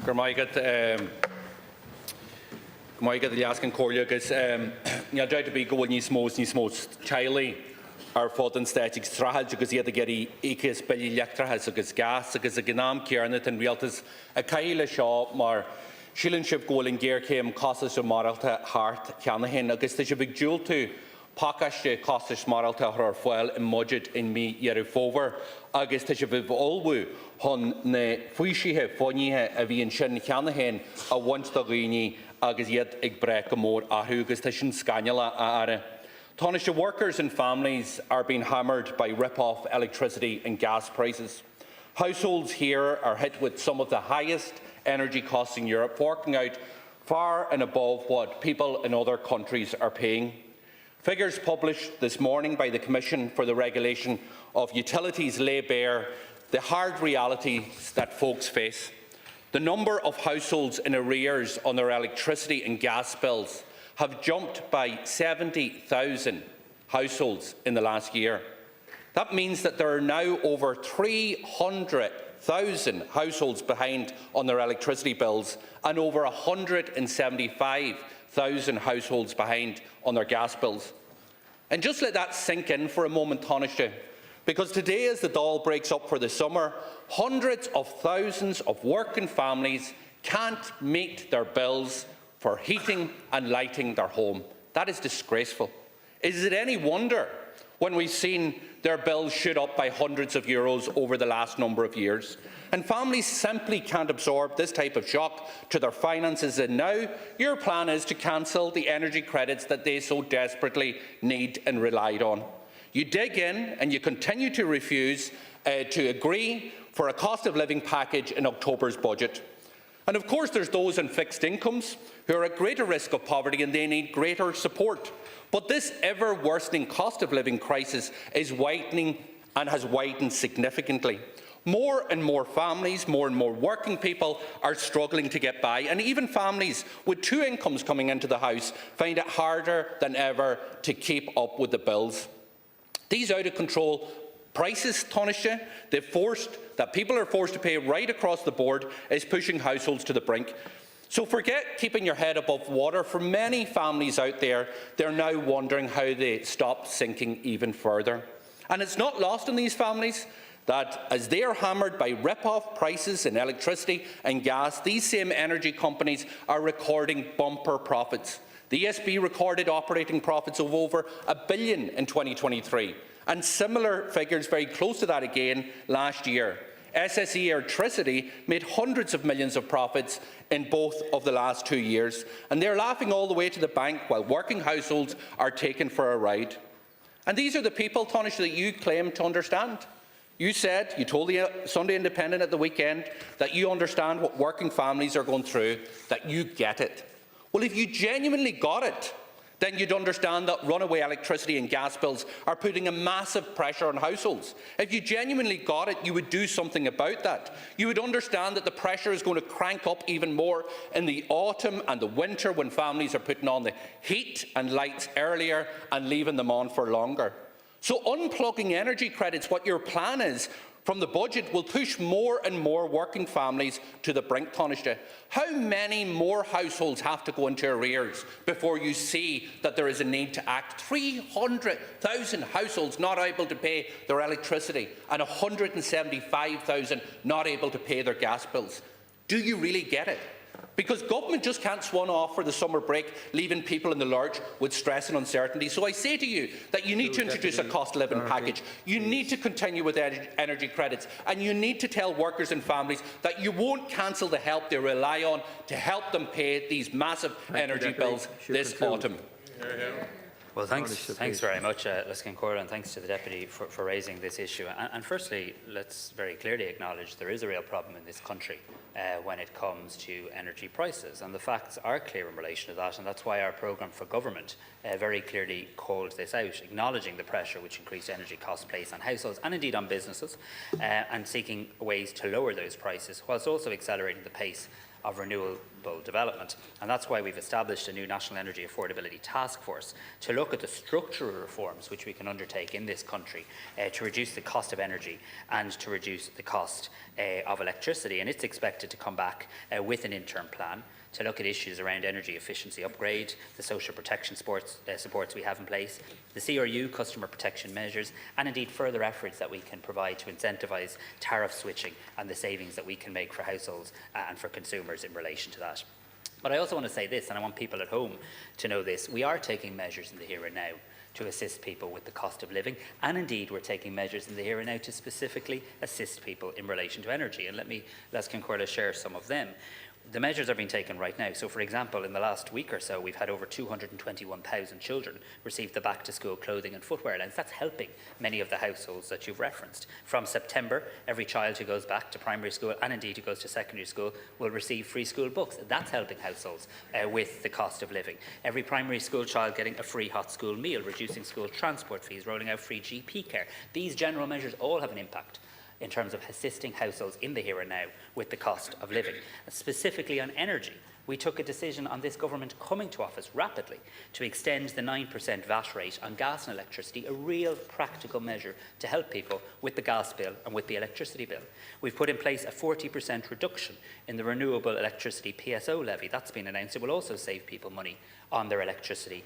Gmaigad Liaskan Corliagus, Doughty go ní smós Chile ar fod an static strahad agus iad a geri icus billi lectrahas agus gas agus a gnam cearnat and realtas a caile shaw mar shillinship goal in gear came costas of maralta heart canahin agus the big jewel to Pakashte costas maralta her foil in mudget in me yerifover agus the big olwu hon ne fuishihe fonihe a vi in shin canahin a once the rini agus yet ig brek more ahugus the shin scannula are. Taoiseach workers and families are being hammered by rip-off electricity and gas prices. Households here are hit with some of the highest energy costs in Europe, forking out far and above what people in other countries are paying. Figures published this morning by the Commission for the Regulation of Utilities lay bare the hard realities that folks face. The number of households in arrears on their electricity and gas bills have jumped by 70,000 households in the last year. That means that there are now over 300,000 households behind on their electricity bills and over 175,000 households behind on their gas bills. And just let that sink in for a moment, Taoiseach, because today as the Dáil breaks up for the summer, hundreds of thousands of working families can't meet their bills for heating and lighting their home. That is disgraceful. Is it any wonder when we've seen their bills shoot up by hundreds of euros over the last number of years? And families simply can't absorb this type of shock to their finances, and now your plan is to cancel the energy credits that they so desperately need and relied on. You dig in and you continue to refuse to agree for a cost of living package in October's budget. And of course there's those on fixed incomes who are at greater risk of poverty and they need greater support. But this ever worsening cost of living crisis is widening and has widened significantly. More and more families, more and more working people are struggling to get by, and even families with two incomes coming into the house find it harder than ever to keep up with the bills. These out of control prices, Taoiseach, that people are forced to pay right across the board is pushing households to the brink. So forget keeping your head above water. For many families out there, they're now wondering how they stop sinking even further. And it's not lost on these families that as they are hammered by rip-off prices in electricity and gas, these same energy companies are recording bumper profits. The ESB recorded operating profits of over $1 billion in 2023. And similar figures very close to that again last year. SSE Electricity made hundreds of millions of profits in both of the last 2 years, and they're laughing all the way to the bank while working households are taken for a ride. And these are the people, Taoiseach, that you claim to understand. You told the Sunday Independent at the weekend that you understand what working families are going through, that you get it. Well, if you genuinely got it, then you'd understand that runaway electricity and gas bills are putting a massive pressure on households. If you genuinely got it, you would do something about that. You would understand that the pressure is going to crank up even more in the autumn and the winter when families are putting on the heat and lights earlier and leaving them on for longer. So unplugging energy credits, what your plan is, from the budget will push more and more working families to the brink, Taoiseach. How many more households have to go into arrears before you see that there is a need to act? 300,000 households not able to pay their electricity and 175,000 not able to pay their gas bills. Do you really get it? Because government just can't swan off for the summer break, leaving people in the lurch with stress and uncertainty. So I say to you that you need to introduce a cost of living package. You need to continue with energy credits, and you need to tell workers and families that you won't cancel the help they rely on to help them pay these massive energy bills this autumn. Well, thanks very much, Liskin Cora, and thanks to the Deputy for raising this issue. And firstly, let's very clearly acknowledge there is a real problem in this country when it comes to energy prices, and the facts are clear in relation to that, and that's why our programme for government very clearly called this out, acknowledging the pressure which increased energy costs place on households and indeed on businesses, and seeking ways to lower those prices, whilst also accelerating the pace of renewable development. And that's why we've established a new National Energy Affordability Task Force to look at the structural reforms which we can undertake in this country to reduce the cost of energy and to reduce the cost of electricity. And it's expected to come back with an interim plan to look at issues around energy efficiency upgrade, the social protection supports we have in place, the CRU customer protection measures, and indeed further efforts that we can provide to incentivise tariff switching and the savings that we can make for households and for consumers in relation to that. But I also want to say this, and I want people at home to know this: we are taking measures in the here and now to assist people with the cost of living, and indeed we're taking measures in the here and now to specifically assist people in relation to energy. And let's Concordia share some of them. The measures are being taken right now. So, for example, in the last week or so, we've had over 221,000 children receive the back-to-school clothing and footwear allowance. That's helping many of the households that you've referenced. From September, every child who goes back to primary school, and indeed who goes to secondary school, will receive free school books. That's helping households with the cost of living. Every primary school child getting a free hot school meal, reducing school transport fees, rolling out free GP care. These general measures all have an impact in terms of assisting households in the here and now with the cost of living. Specifically on energy, we took a decision on this government coming to office rapidly to extend the 9% VAT rate on gas and electricity, a real practical measure to help people with the gas bill and with the electricity bill. We've put in place a 40% reduction in the renewable electricity PSO levy. That's been announced. It will also save people money on their electricity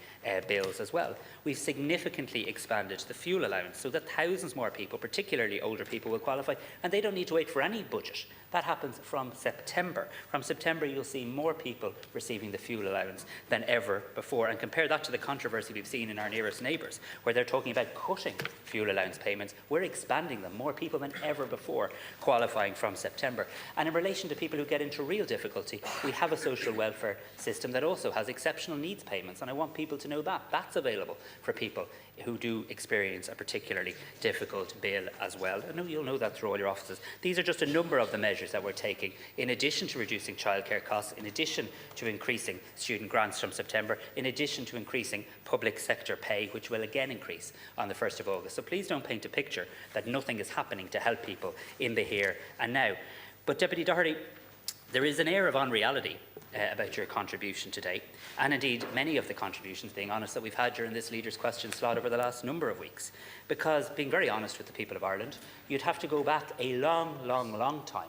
bills as well. We've significantly expanded the fuel allowance so that thousands more people, particularly older people, will qualify, and they don't need to wait for any budget. That happens from September. From September, you'll see more people receiving the fuel allowance than ever before. And compare that to the controversy we've seen in our nearest neighbours, where they're talking about cutting fuel allowance payments. We're expanding them. More people than ever before qualifying from September. And in relation to people who get into real difficulty, we have a social welfare system that also has exceptional needs payments. And I want people to know that. That's available for people who do experience a particularly difficult bill as well. I know you'll know that through all your offices. These are just a number of the measures that we're taking, in addition to reducing childcare costs, in addition to increasing student grants from September, in addition to increasing public sector pay, which will again increase on the 1st of August. So please don't paint a picture that nothing is happening to help people in the here and now. But Deputy Doherty, there is an air of unreality about your contribution today, and indeed many of the contributions, being honest, that we've had during this Leaders' Question slot over the last number of weeks. Because, being very honest with the people of Ireland, you'd have to go back a long time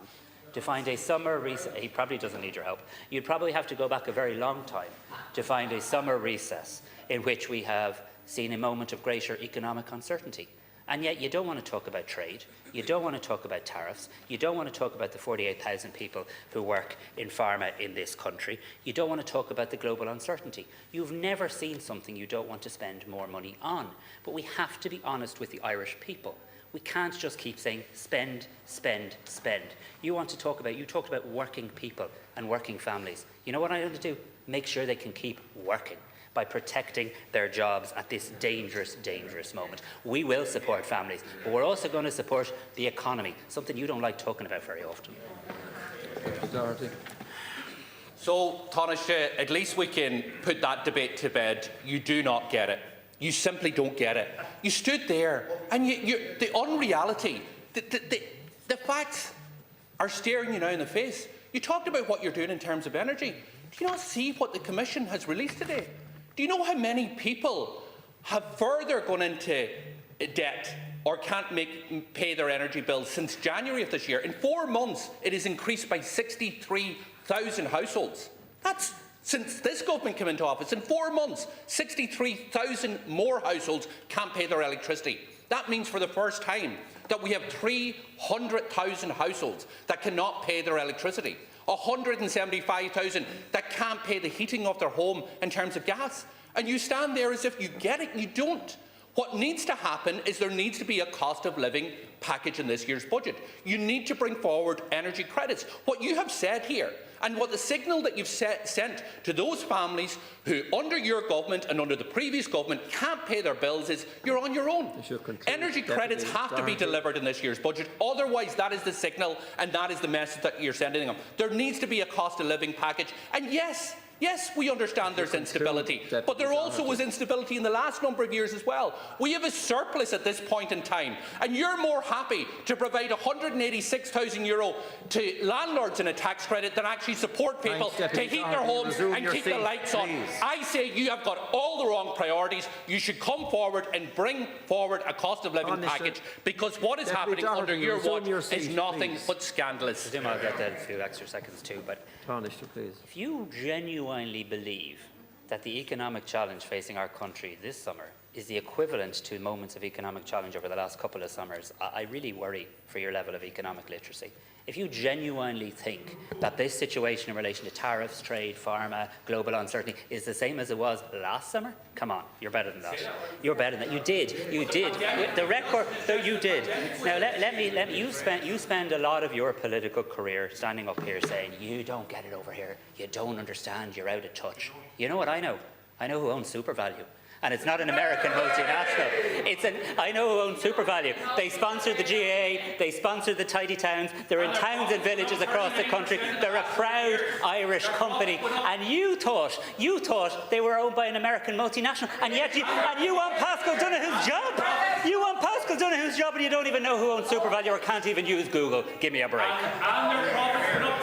to find a summer recess. He probably doesn't need your help. You'd probably have to go back a very long time to find a summer recess in which we have seen a moment of greater economic uncertainty. And yet you don't want to talk about trade, you don't want to talk about tariffs, you don't want to talk about the 48,000 people who work in pharma in this country, you don't want to talk about the global uncertainty. You've never seen something you don't want to spend more money on. But we have to be honest with the Irish people. We can't just keep saying spend, spend, spend. You talked about working people and working families. You know what I want to do? Make sure they can keep working by protecting their jobs at this dangerous moment. We will support families, but we're also going to support the economy, something you don't like talking about very often. Doherty. So, Taoiseach, at least we can put that debate to bed. You do not get it. You simply don't get it. You stood there, and the unreality, the facts are staring you now in the face. You talked about what you're doing in terms of energy. Do you not see what the Commission has released today? Do you know how many people have further gone into debt or can't pay their energy bills since January of this year? In 4 months, it has increased by 63,000 households. That's since this government came into office. In 4 months, 63,000 more households can't pay their electricity. That means for the first time that we have 300,000 households that cannot pay their electricity. 175,000 that can't pay the heating of their home in terms of gas. And you stand there as if you get it, and you don't. What needs to happen is there needs to be a cost of living package in this year's budget. You need to bring forward energy credits. What you have said here, and what the signal that you've sent to those families who, under your government and under the previous government, can't pay their bills, is you're on your own. Energy credits have to be delivered in this year's budget. Otherwise, that is the signal and that is the message that you're sending them. There needs to be a cost of living package. And yes, Yes, we understand there's instability, but there also was instability in the last number of years as well. We have a surplus at this point in time, and you're more happy to provide €186,000 to landlords in a tax credit than actually support people to heat their homes and keep the lights on. I say you have got all the wrong priorities. You should come forward and bring forward a cost of living package, because what is happening under your watch is nothing but scandalous. I'll get that in a few extra seconds too, but if you genuinely believe that the economic challenge facing our country this summer is the equivalent to moments of economic challenge over the last couple of summers, I really worry for your level of economic literacy. If you genuinely think that this situation in relation to tariffs, trade, pharma, global uncertainty is the same as it was last summer, come on, you're better than that. You're better than that. You did. The record, you did. Now, let me. You spend a lot of your political career standing up here saying, you don't get it over here, you don't understand, you're out of touch. You know what I know? I know who owns SuperValue. And it's not an American multinational. I know who owns SuperValue. They sponsor the GAA, they sponsor the tidy towns, they're in towns and villages across the country, they're a proud Irish company, and you thought they were owned by an American multinational, and yet you want Pascal Donoghue's job. You want Pascal Donoghue's job, and you don't even know who owns SuperValue or can't even use Google. Give me a break. And their profits are up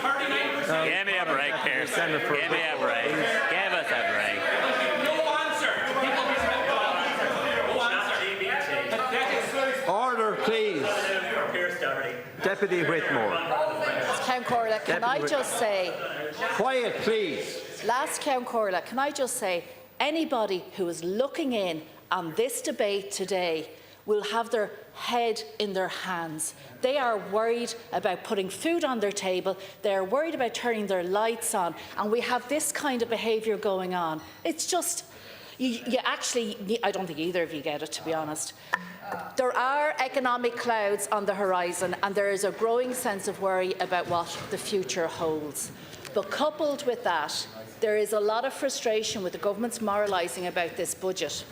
39%. Give me a break, Pearse. Give me a break. Give us a break. Order, please. Deputy Whitmore. Count Corla, can I just say... Quiet, please. Last Count Corla, can I just say, anybody who is looking in on this debate today will have their head in their hands. They are worried about putting food on their table, they are worried about turning their lights on, and we have this kind of behaviour going on. It's just... You actually, I don't think either of you get it, to be honest. There are economic clouds on the horizon, and there is a growing sense of worry about what the future holds. But coupled with that, there is a lot of frustration with the government's moralising about this budget.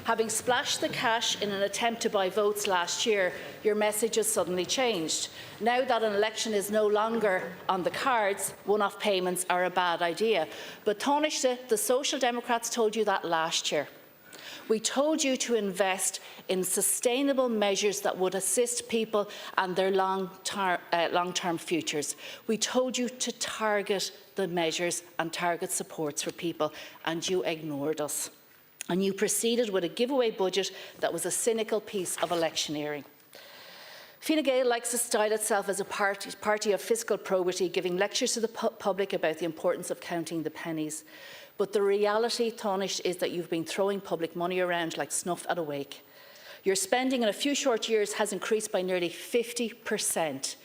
Having splashed the cash in an attempt to buy votes last year, your message has suddenly changed. Now that an election is no longer on the cards, one-off payments are a bad idea. But Taoiseach, the Social Democrats told you that last year. We told you to invest in sustainable measures that would assist people and their long-term futures. We told you to target the measures and target supports for people, and you ignored us. And you proceeded with a giveaway budget that was a cynical piece of electioneering. Fine Gael likes to style itself as a party of fiscal probity, giving lectures to the public about the importance of counting the pennies. But the reality, Taoiseach, is that you've been throwing public money around like snuff at a wake. Your spending in a few short years has increased by nearly 50%.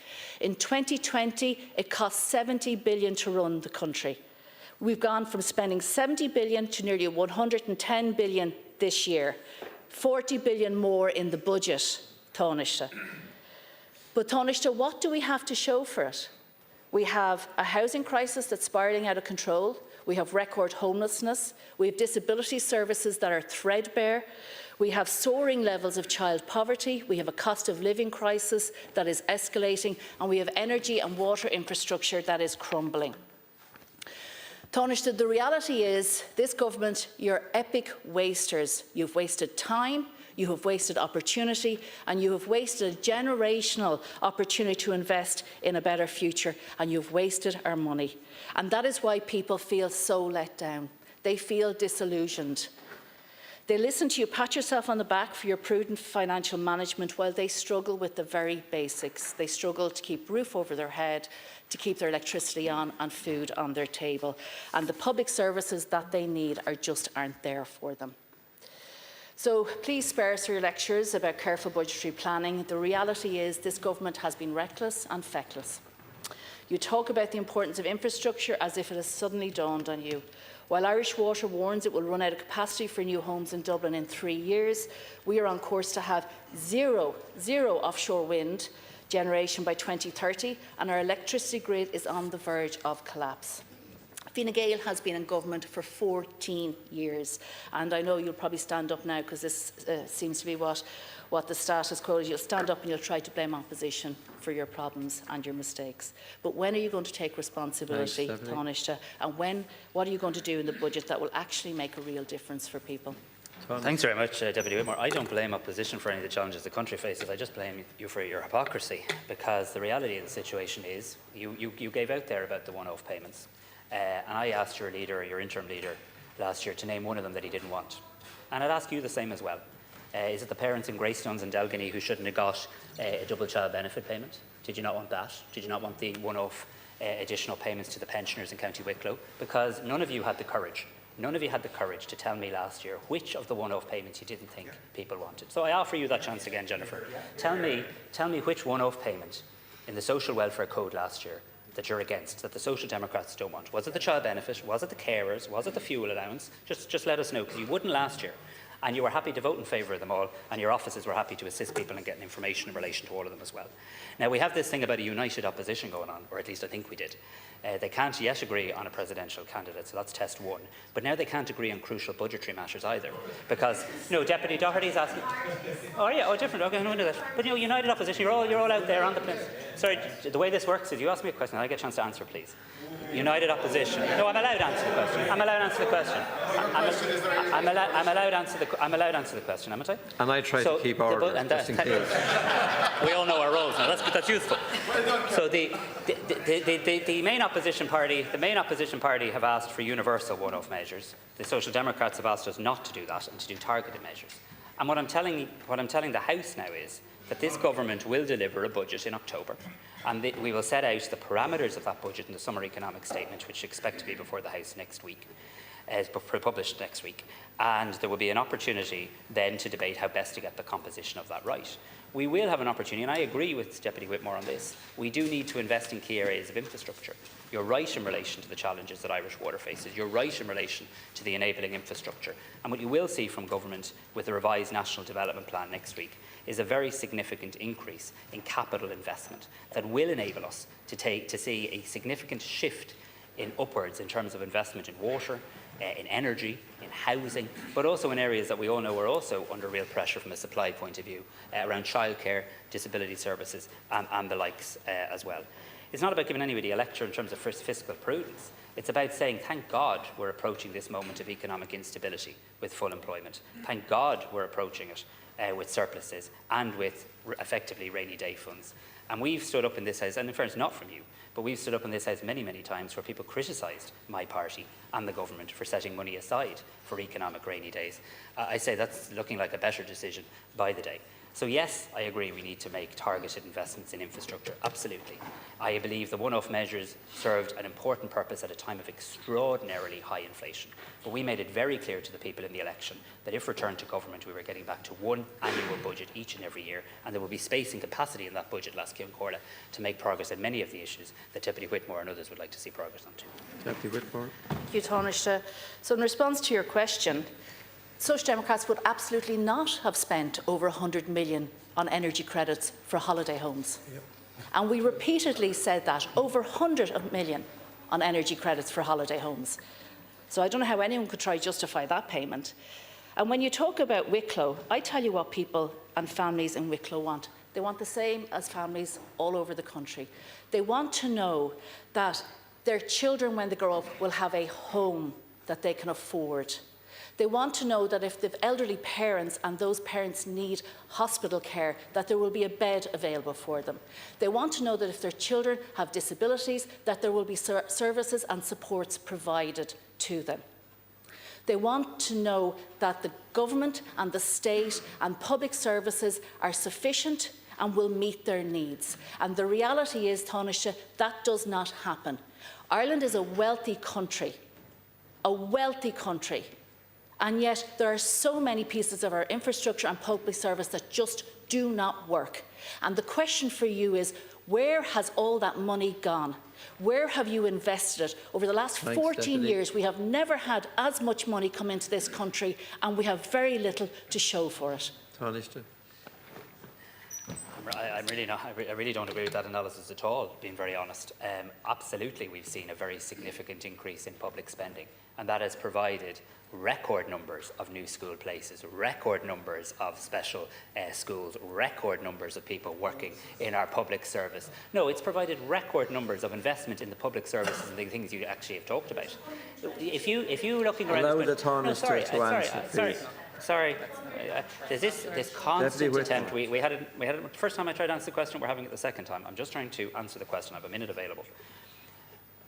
In 2020, it cost $70 billion to run the country. We've gone from spending $70 billion to nearly $110 billion this year, $40 billion more in the budget, Taoiseach. But Taoiseach, what do we have to show for it? We have a housing crisis that's spiralling out of control. We have record homelessness. We have disability services that are threadbare. We have soaring levels of child poverty. We have a cost of living crisis that is escalating. And we have energy and water infrastructure that is crumbling. Taoiseach, the reality is, this government, you're epic wasters. You've wasted time, you have wasted opportunity, and you have wasted a generational opportunity to invest in a better future, and you've wasted our money. And that is why people feel so let down. They feel disillusioned. They listen to you pat yourself on the back for your prudent financial management while they struggle with the very basics. They struggle to keep a roof over their head, to keep their electricity on and food on their table. And the public services that they need just aren't there for them. So please spare us your lectures about careful budgetary planning. The reality is this government has been reckless and feckless. You talk about the importance of infrastructure as if it has suddenly dawned on you. While Irish Water warns it will run out of capacity for new homes in Dublin in 3 years, we are on course to have zero offshore wind generation by 2030, and our electricity grid is on the verge of collapse. Fine Gael has been in government for 14 years, and I know you'll probably stand up now because this seems to be what the status quo is. You'll stand up and you'll try to blame opposition for your problems and your mistakes. But when are you going to take responsibility, Taoiseach, and what are you going to do in the budget that will actually make a real difference for people? Thanks very much, Deputy Whitmore. I don't blame opposition for any of the challenges the country faces. I just blame you for your hypocrisy, because the reality of the situation is you gave out there about the one-off payments. And I asked your leader, your interim leader, last year to name one of them that he didn't want. And I'd ask you the same as well. Is it the parents in Greystones and Dalgany who shouldn't have got a double child benefit payment? Did you not want that? Did you not want the one-off additional payments to the pensioners in County Wicklow? Because none of you had the courage. None of you had the courage to tell me last year which of the one-off payments you didn't think people wanted. So I offer you that chance again, Jennifer. Tell me which one-off payment in the social welfare code last year that you're against, that the Social Democrats don't want. Was it the child benefit? Was it the carers? Was it the fuel allowance? Just let us know, because you wouldn't last year. And you were happy to vote in favour of them all, and your offices were happy to assist people in getting information in relation to all of them as well. Now, we have this thing about a united opposition going on, or at least I think we did. They can't yet agree on a presidential candidate, so that's test one. But now they can't agree on crucial budgetary matters either, because Deputy Doherty is asking. Oh yeah, different. Okay, no, that. But united opposition, you're all out there on the place. Sorry, the way this works is you ask me a question, and I get a chance to answer, please. United opposition. No, I'm allowed to answer the question. I'm allowed to answer the question. I'm allowed to answer the question, haven't I? And I try to keep order, just in case. We all know our roles now. That's useful. So the main opposition party, have asked for universal one-off measures. The Social Democrats have asked us not to do that and to do targeted measures. And what I'm telling the House now is that this government will deliver a budget in October, and we will set out the parameters of that budget in the summer economic statement, which we expect to be before the House next week, published next week. And there will be an opportunity then to debate how best to get the composition of that right. We will have an opportunity, and I agree with Deputy Whitmore on this. We do need to invest in key areas of infrastructure. You're right in relation to the challenges that Irish water faces. You're right in relation to the enabling infrastructure. And what you will see from government with the revised National Development Plan next week is a very significant increase in capital investment that will enable us to see a significant shift upwards in terms of investment in water, in energy, in housing, but also in areas that we all know are also under real pressure from a supply point of view, around childcare, disability services and the likes as well. It's not about giving anybody a lecture in terms of fiscal prudence. It's about saying, thank God we're approaching this moment of economic instability with full employment. Thank God we're approaching it with surpluses and with effectively rainy day funds. And we've stood up in this House, and in fairness, not from you, but we've stood up in this House many, many times where people criticised my party and the government for setting money aside for economic rainy days. I say that's looking like a better decision by the day. So yes, I agree we need to make targeted investments in infrastructure, absolutely. I believe the one-off measures served an important purpose at a time of extraordinarily high inflation. But we made it very clear to the people in the election that if returned to government, we were getting back to one annual budget each and every year, and there will be space and capacity in that budget, Lasky and Corla, to make progress on many of the issues that Deputy Whitmore and others would like to see progress on too. Deputy Whitmore. Thank you, Taoiseach. So in response to your question, Social Democrats would absolutely not have spent over 100 million on energy credits for holiday homes. Yep. And we repeatedly said that, over 100 million on energy credits for holiday homes. So I don't know how anyone could try to justify that payment. And when you talk about Wicklow, I tell you what people and families in Wicklow want. They want the same as families all over the country. They want to know that their children, when they grow up, will have a home that they can afford. They want to know that if they have elderly parents and those parents need hospital care, that there will be a bed available for them. They want to know that if their children have disabilities, that there will be services and supports provided to them. They want to know that the government and the state and public services are sufficient and will meet their needs. And the reality is, Taoiseach, that does not happen. Ireland is a wealthy country, and yet there are so many pieces of our infrastructure and public service that just do not work. And the question for you is, where has all that money gone? Where have you invested it? Over the last 14 years, we have never had as much money come into this country, and we have very little to show for it. I'm really not. I really don't agree with that analysis at all, being very honest. Absolutely, we've seen a very significant increase in public spending, and that has provided record numbers of new school places, record numbers of special schools, record numbers of people working in our public service. No, it's provided record numbers of investment in the public services and the things you actually have talked about. If you're looking around, allow the Tánaiste to answer, please. Sorry. There's this constant attempt. We had it the first time I tried to answer the question. We're having it the second time. I'm just trying to answer the question. I have a minute available.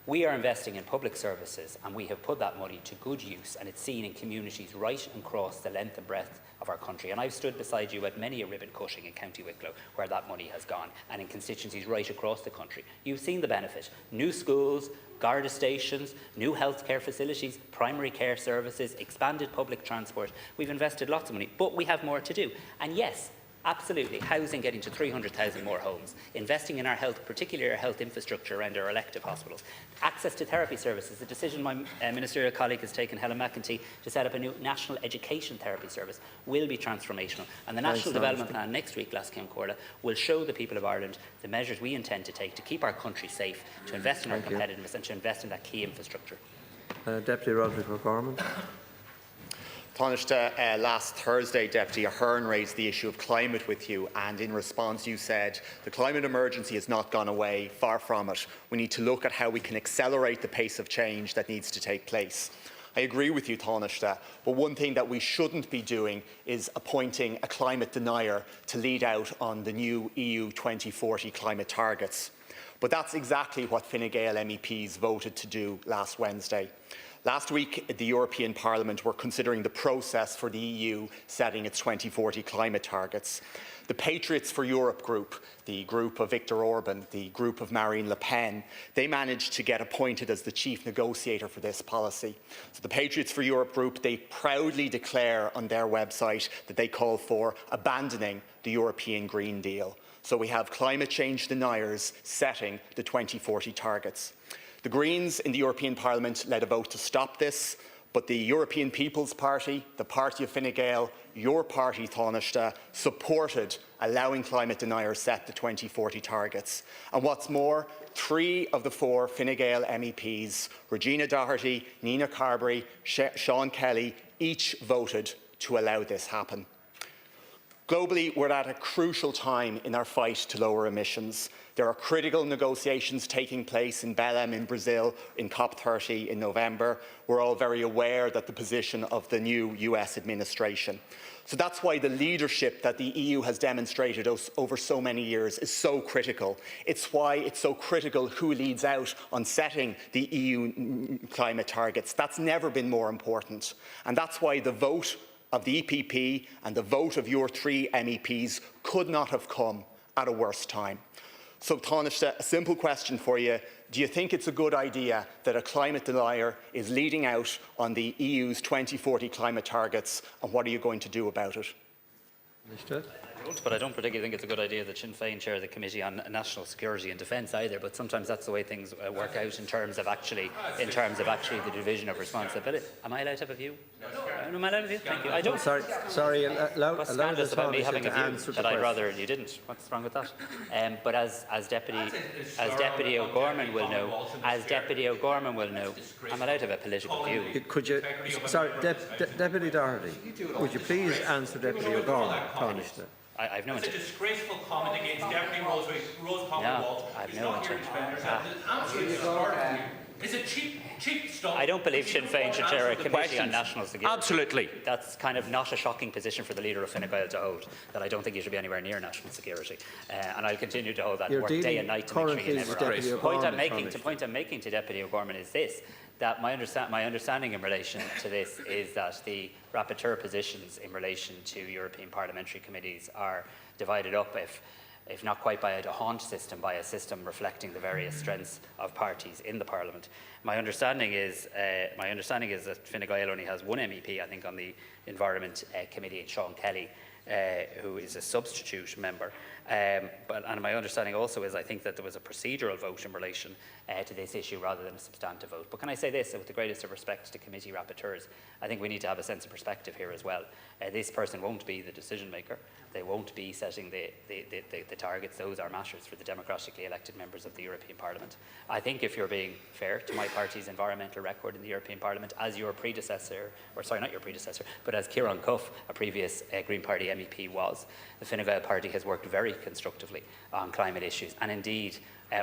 We are investing in public services, and we have put that money to good use, and it's seen in communities right across the length and breadth of our country. And I've stood beside you at many a ribbon cutting in County Wicklow where that money has gone, and in constituencies right across the country. You've seen the benefit. New schools, Garda stations, new healthcare facilities, primary care services, expanded public transport. We've invested lots of money, but we have more to do. And yes, absolutely, housing getting to 300,000 more homes, investing in our health, particularly our health infrastructure around our elective hospitals, access to therapy services. The decision my ministerial colleague has taken, Helen McEntee, to set up a new national education therapy service will be transformational. And the National Development Plan next week, Lascian Corla, will show the people of Ireland the measures we intend to take to keep our country safe, to invest in our competitiveness and to invest in that key infrastructure. Deputy Roderic O'Gorman. Tánaiste, last Thursday, Deputy Ahern raised the issue of climate with you, and in response you said the climate emergency has not gone away, far from it. We need to look at how we can accelerate the pace of change that needs to take place. I agree with you, Tánaiste, but one thing that we shouldn't be doing is appointing a climate denier to lead out on the new EU 2040 climate targets. But that's exactly what Fine Gael MEPs voted to do last Wednesday. Last week, the European Parliament were considering the process for the EU setting its 2040 climate targets. The Patriots for Europe group, the group of Viktor Orban, the group of Marine Le Pen, they managed to get appointed as the chief negotiator for this policy. So the Patriots for Europe group, they proudly declare on their website that they call for abandoning the European Green Deal. So we have climate change deniers setting the 2040 targets. The Greens in the European Parliament led a vote to stop this, but the European People's Party, the party of Fine Gael, your party, Tánaiste, supported allowing climate deniers set the 2040 targets. And what's more, 3 of the 4 Fine Gael MEPs, Regina Doherty, Nina Carberry, Sean Kelly, each voted to allow this happen. Globally, we're at a crucial time in our fight to lower emissions. There are critical negotiations taking place in Belém in Brazil in COP30 in November. We're all very aware that the position of the new US administration. So that's why the leadership that the EU has demonstrated over so many years is so critical. It's why it's so critical who leads out on setting the EU climate targets. That's never been more important. And that's why the vote of the EPP and the vote of your 3 MEPs could not have come at a worse time. So, Tánaiste, a simple question for you. Do you think it's a good idea that a climate denier is leading out on the EU's 2040 climate targets, and what are you going to do about it? But I don't particularly think it's a good idea that Sinn Féin chair the Committee on National Security and Defence either. But sometimes that's the way things work out in terms of actually the division of responsibility. Am I allowed to have a view? No, am I allowed to have a view? Thank you. I don't. Sorry. What's scandalous about me having a view that I'd rather you didn't? What's wrong with that? But as Deputy O'Gorman will know, I'm allowed to have a political view. Could you? Sorry, Deputy Doherty. Would you please answer Deputy O'Gorman, Tánaiste? I've no intention. It's a disgraceful comment against Deputy Rose Commonwealth. No, I've no intention. It's a cheap stuff. I don't believe Sinn Féin should chair a committee on national security. Absolutely. That's kind of not a shocking position for the leader of Fine Gael to hold, that I don't think he should be anywhere near national security. And I'll continue to hold that work day and night to make sure he never arrives. The point I'm making to Deputy O'Gorman is this, that my understanding in relation to this is that the rapporteur positions in relation to European parliamentary committees are divided up, if not quite by a haunt system, by a system reflecting the various strengths of parties in the Parliament. My understanding is that Fine Gael only has 1 MEP, I think, on the Environment Committee, Sean Kelly, who is a substitute member. And my understanding also is I think that there was a procedural vote in relation to this issue rather than a substantive vote. But can I say this, with the greatest of respect to committee rapporteurs, I think we need to have a sense of perspective here as well. This person won't be the decision maker. They won't be setting the targets. Those are matters for the democratically elected members of the European Parliament. I think if you're being fair to my party's environmental record in the European Parliament, as your predecessor, or sorry, not your predecessor, but as Ciarán Cuff, a previous Green Party MEP was, the Fine Gael party has worked very constructively on climate issues, and indeed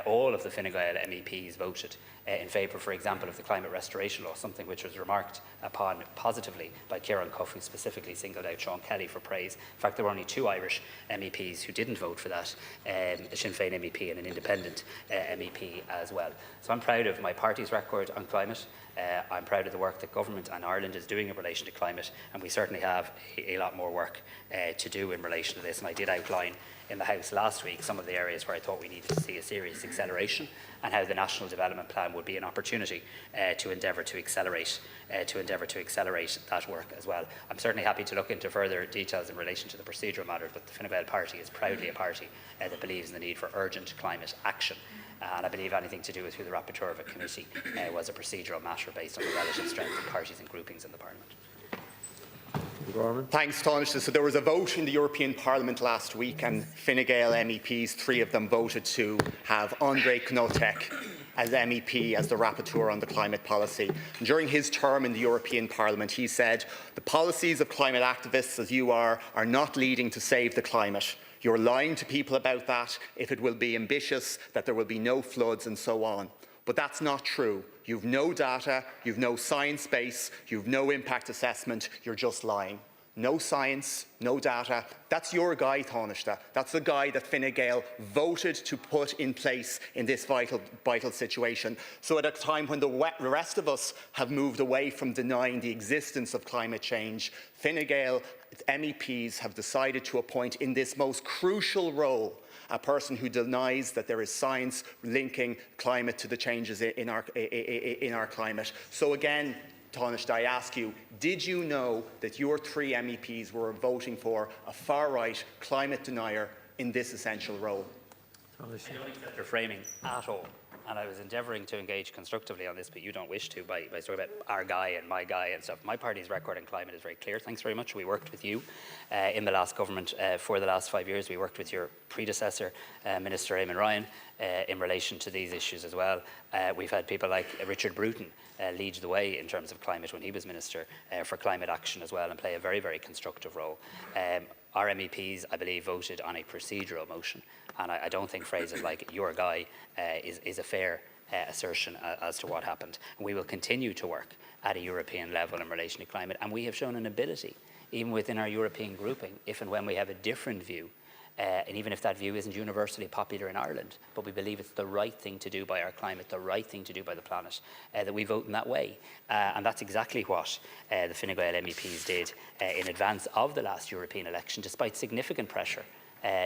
all of the Fine Gael MEPs voted in favour, for example, of the climate restoration law, something which was remarked upon positively by Ciarán Cuff, who specifically singled out Sean Kelly for praise. In fact, there were only 2 Irish MEPs who didn't vote for that, a Sinn Féin MEP and an independent MEP as well. So I'm proud of my party's record on climate. I'm proud of the work that government and Ireland is doing in relation to climate, and we certainly have a lot more work to do in relation to this. And I did outline in the House last week some of the areas where I thought we needed to see a serious acceleration, and how the National Development Plan would be an opportunity to endeavour to accelerate that work as well. I'm certainly happy to look into further details in relation to the procedural matters, but the Fine Gael party is proudly a party that believes in the need for urgent climate action. And I believe anything to do with who the rapporteur of a committee was a procedural matter based on the relative strength of parties and groupings in the Parliament. Gorman. Thanks, Taoiseach. So there was a vote in the European Parliament last week, and Fine Gael MEPs, 3 of them voted to have André Knotek as MEP as the rapporteur on the climate policy. And during his term in the European Parliament, he said, "The policies of climate activists, as you are not leading to save the climate. You're lying to people about that, if it will be ambitious, that there will be no floods and so on. But that's not true. You've no data, you've no science base, you've no impact assessment, you're just lying." No science, no data. That's your guy, Taoiseach. That's the guy that Fine Gael voted to put in place in this vital situation. So at a time when the rest of us have moved away from denying the existence of climate change, Fine Gael MEPs have decided to appoint in this most crucial role a person who denies that there is science linking climate to the changes in our climate. So again, Taoiseach, I ask you, did you know that your 3 MEPs were voting for a far-right climate denier in this essential role? I don't accept your framing at all. And I was endeavouring to engage constructively on this, but you don't wish to by talking about our guy and my guy and stuff. My party's record on climate is very clear. Thanks very much. We worked with you in the last government for the last 5 years. We worked with your predecessor, Minister Eamon Ryan, in relation to these issues as well. We've had people like Richard Bruton lead the way in terms of climate when he was Minister for Climate Action as well, and play a very, very constructive role. Our MEPs, I believe, voted on a procedural motion, and I don't think phrases like "your guy" is a fair assertion as to what happened. And we will continue to work at a European level in relation to climate, and we have shown an ability, even within our European grouping, if and when we have a different view, and even if that view isn't universally popular in Ireland, but we believe it's the right thing to do by our climate, the right thing to do by the planet, that we vote in that way. And that's exactly what the Fine Gael MEPs did in advance of the last European election, despite significant pressure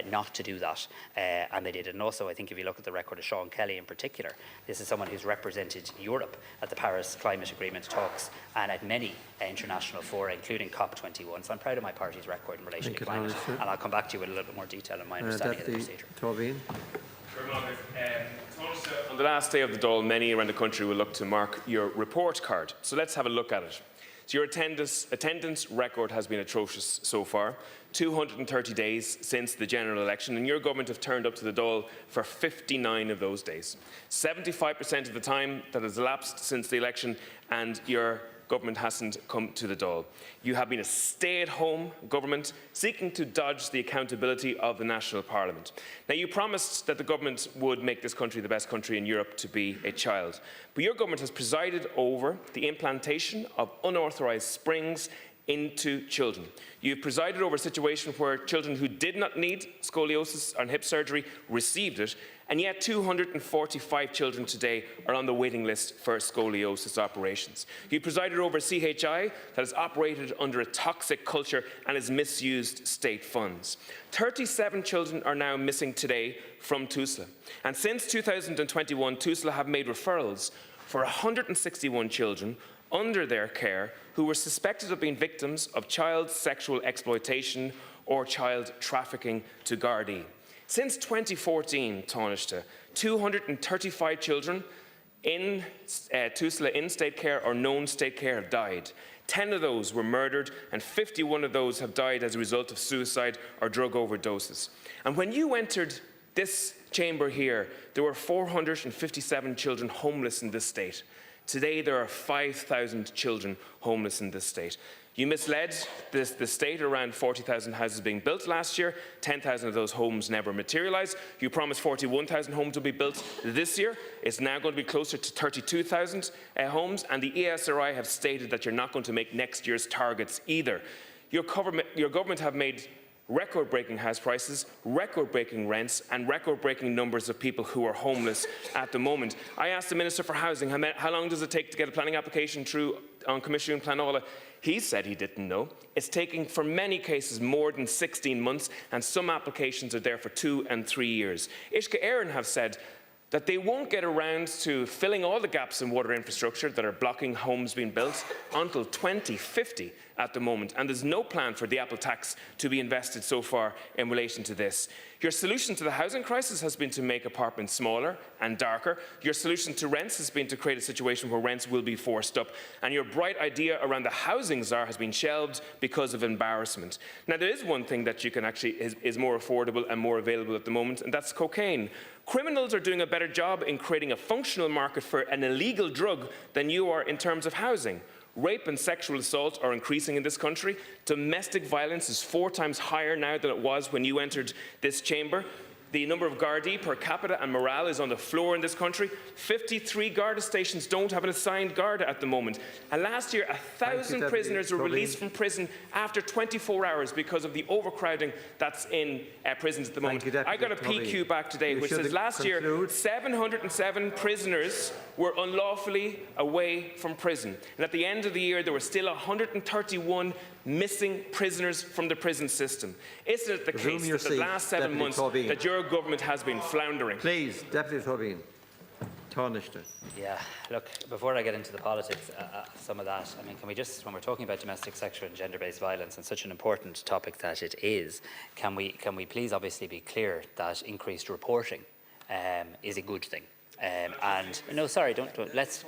not to do that, and they did. And also, I think if you look at the record of Sean Kelly in particular, this is someone who's represented Europe at the Paris Climate Agreement talks and at many international fora, including COP21. So I'm proud of my party's record in relation to climate, and I'll come back to you with a little bit more detail on my understanding of the procedure. Tóibín. On the last day of the Dáil, many around the country will look to mark your report card. So let's have a look at it. So your attendance record has been atrocious so far. 230 days since the general election, and your government have turned up to the Dáil for 59 of those days. 75% of the time that has elapsed since the election, and your government hasn't come to the Dáil. You have been a stay-at-home government seeking to dodge the accountability of the National Parliament. Now, you promised that the government would make this country the best country in Europe to be a child, but your government has presided over the implantation of unauthorised springs into children. You've presided over a situation where children who did not need scoliosis and hip surgery received it, and yet 245 children today are on the waiting list for scoliosis operations. You presided over a CHI that has operated under a toxic culture and has misused state funds. 37 children are now missing today from TUSLA, and since 2021, TUSLA have made referrals for 161 children under their care who were suspected of being victims of child sexual exploitation or child trafficking to Gardaí. Since 2014, Taoiseach, 235 children in Tusla in state care or known state care have died. 10 of those were murdered and 51 of those have died as a result of suicide or drug overdoses. And when you entered this chamber here, there were 457 children homeless in this state. Today, there are 5,000 children homeless in this state. You misled the state. Around 40,000 houses being built last year. 10,000 of those homes never materialised. You promised 41,000 homes will be built this year. It's now going to be closer to 32,000 homes, and the ESRI have stated that you're not going to make next year's targets either. Your government have made record-breaking house prices, record-breaking rents, and record-breaking numbers of people who are homeless at the moment. I asked the Minister for Housing, how long does it take to get a planning application through on Commission Planola? He said he didn't know. It's taking, for many cases, more than 16 months, and some applications are there for 2 and 3 years. Uisce Éireann have said that they won't get around to filling all the gaps in water infrastructure that are blocking homes being built until 2050 at the moment, and there's no plan for the Apple tax to be invested so far in relation to this. Your solution to the housing crisis has been to make apartments smaller and darker. Your solution to rents has been to create a situation where rents will be forced up. And your bright idea around the housing czar has been shelved because of embarrassment. Now, there is one thing that you can actually is more affordable and more available at the moment, and that's cocaine. Criminals are doing a better job in creating a functional market for an illegal drug than you are in terms of housing. Rape and sexual assault are increasing in this country. Domestic violence is 4 times higher now than it was when you entered this chamber. The number of Gardaí per capita and morale is on the floor in this country. 53 Garda stations don't have an assigned Garda at the moment. And last year, 1,000 prisoners were released from prison after 24 hours because of the overcrowding that's in prisons at the moment. I got a PQ back today which says last year 707 prisoners were unlawfully away from prison. And at the end of the year, there were still 131 missing prisoners from the prison system. Isn't it the case that the last 7 months that your government has been floundering? Please, Deputy Tóibín. Taoiseach. Yeah, look, before I get into the politics, some of that, I mean, can we just, when we're talking about domestic, sexual and gender-based violence, and such an important topic that it is, can we please obviously be clear that increased reporting is a good thing? And no, sorry, let's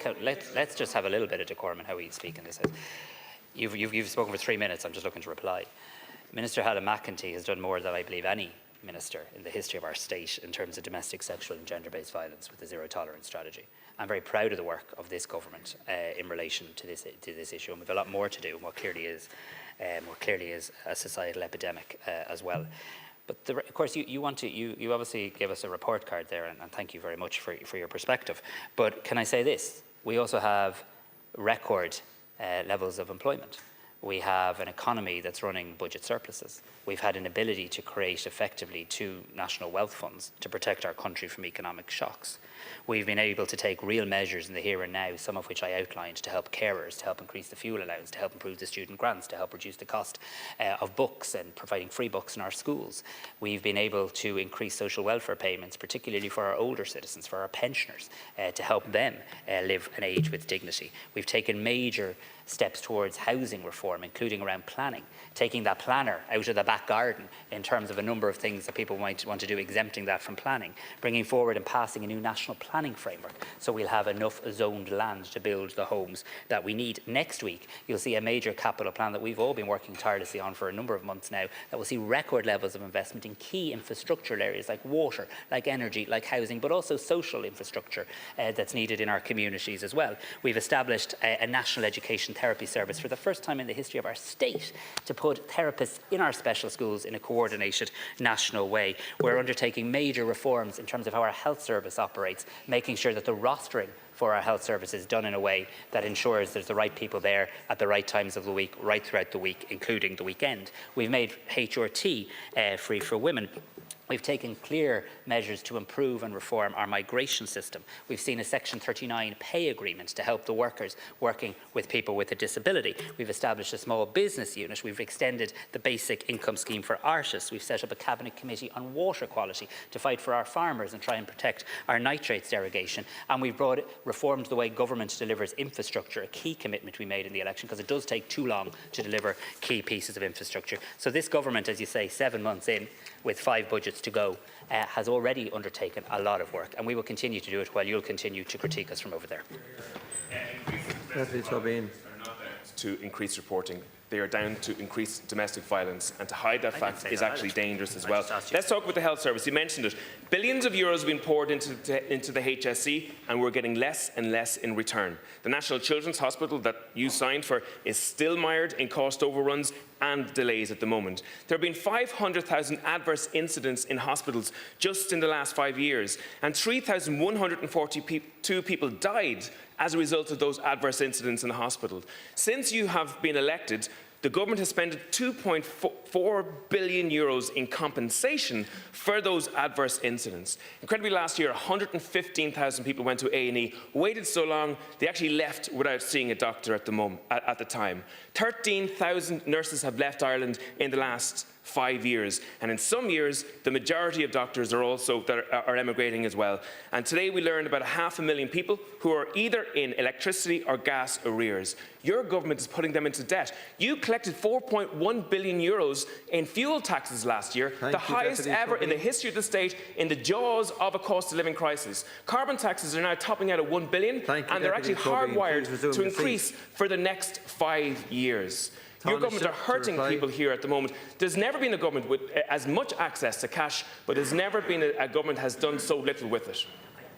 just have a little bit of decorum in how we speak in this house. You've spoken for 3 minutes. I'm just looking to reply. Minister Helen McEntee has done more than I believe any minister in the history of our state in terms of domestic, sexual and gender-based violence with the zero tolerance strategy. I'm very proud of the work of this government in relation to this issue, and we've a lot more to do, and what clearly is a societal epidemic as well. But of course, you obviously gave us a report card there, and thank you very much for your perspective. But can I say this? We also have record levels of employment. We have an economy that's running budget surpluses. We've had an ability to create effectively 2 national wealth funds to protect our country from economic shocks. We've been able to take real measures in the here and now, some of which I outlined, to help carers, to help increase the fuel allowance, to help improve the student grants, to help reduce the cost of books and providing free books in our schools. We've been able to increase social welfare payments, particularly for our older citizens, for our pensioners, to help them live and age with dignity. We've taken major steps towards housing reform, including around planning, taking that planner out of the back garden in terms of a number of things that people might want to do, exempting that from planning, bringing forward and passing a new national planning framework so we'll have enough zoned land to build the homes that we need. Next week, you'll see a major capital plan that we've all been working tirelessly on for a number of months now that will see record levels of investment in key infrastructural areas like water, like energy, like housing, but also social infrastructure that's needed in our communities as well. We've established a national education therapy service for the first time in the history of our state to put therapists in our special schools in a coordinated national way. We're undertaking major reforms in terms of how our health service operates, making sure that the rostering for our health service is done in a way that ensures there's the right people there at the right times of the week, right throughout the week, including the weekend. We've made HRT free for women. We've taken clear measures to improve and reform our migration system. We've seen a Section 39 pay agreement to help the workers working with people with a disability. We've established a small business unit. We've extended the basic income scheme for artists. We've set up a cabinet committee on water quality to fight for our farmers and try and protect our nitrates derogation. And we've reformed the way government delivers infrastructure, a key commitment we made in the election, because it does take too long to deliver key pieces of infrastructure. So this government, as you say, 7 months in, with 5 budgets to go, has already undertaken a lot of work, and we will continue to do it while you'll continue to critique us from over there. Deputy Tóibín. To increase reporting. They are down to increase domestic violence, and to hide that fact is actually dangerous as well. Let's talk about the health service. You mentioned it. Billions of euros have been poured into the HSE, and we're getting less and less in return. The National Children's Hospital that you signed for is still mired in cost overruns and delays at the moment. There have been 500,000 adverse incidents in hospitals just in the last 5 years, and 3,142 people died as a result of those adverse incidents in the hospital. Since you have been elected, the government has spent 2.4 billion euros in compensation for those adverse incidents. Incredibly, last year, 115,000 people went to A&E, waited so long, they actually left without seeing a doctor at the time. 13,000 nurses have left Ireland in the last 5 years, and in some years the majority of doctors are also emigrating as well. And today we learned about 500,000 people who are either in electricity or gas arrears. Your government is putting them into debt. You collected 4.1 billion euros in fuel taxes last year, the highest ever in the history of the state, in the jaws of a cost of living crisis. Carbon taxes are now topping out at 1 billion, and they're actually hardwired to increase for the next 5 years. Your government are hurting people here at the moment. There's never been a government with as much access to cash, but there's never been a government has done so little with it.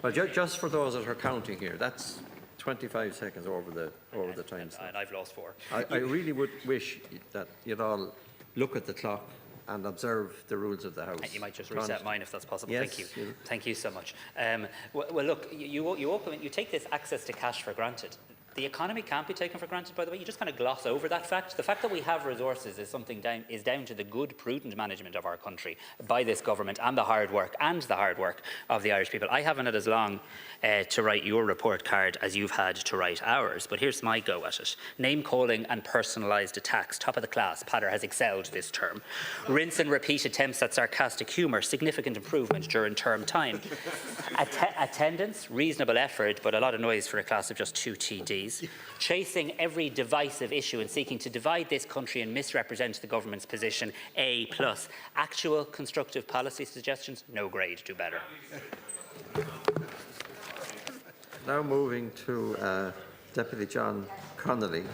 Well, just for those that are counting here, that's 25 seconds over the time. And I've lost 4. I really would wish that you'd all look at the clock and observe the rules of the House. And you might just reset mine if that's possible. Yes, Thank you. Thank you so much. Well, look, you take this access to cash for granted. The economy can't be taken for granted, by the way. You just kind of gloss over that fact. The fact that we have resources is down to the good, prudent management of our country by this government and the hard work of the Irish people. I haven't had as long to write your report card as you've had to write ours, but here's my go at it. Name calling and personalised attacks, top of the class. Peadar has excelled this term. Rinse and repeat attempts at sarcastic humour, significant improvement during term time. Attendance, reasonable effort, but a lot of noise for a class of just 2 TDs. Chasing every divisive issue and seeking to divide this country and misrepresent the government's position, A+. Actual constructive policy suggestions, no grade, do better. Now moving to Deputy John Connolly.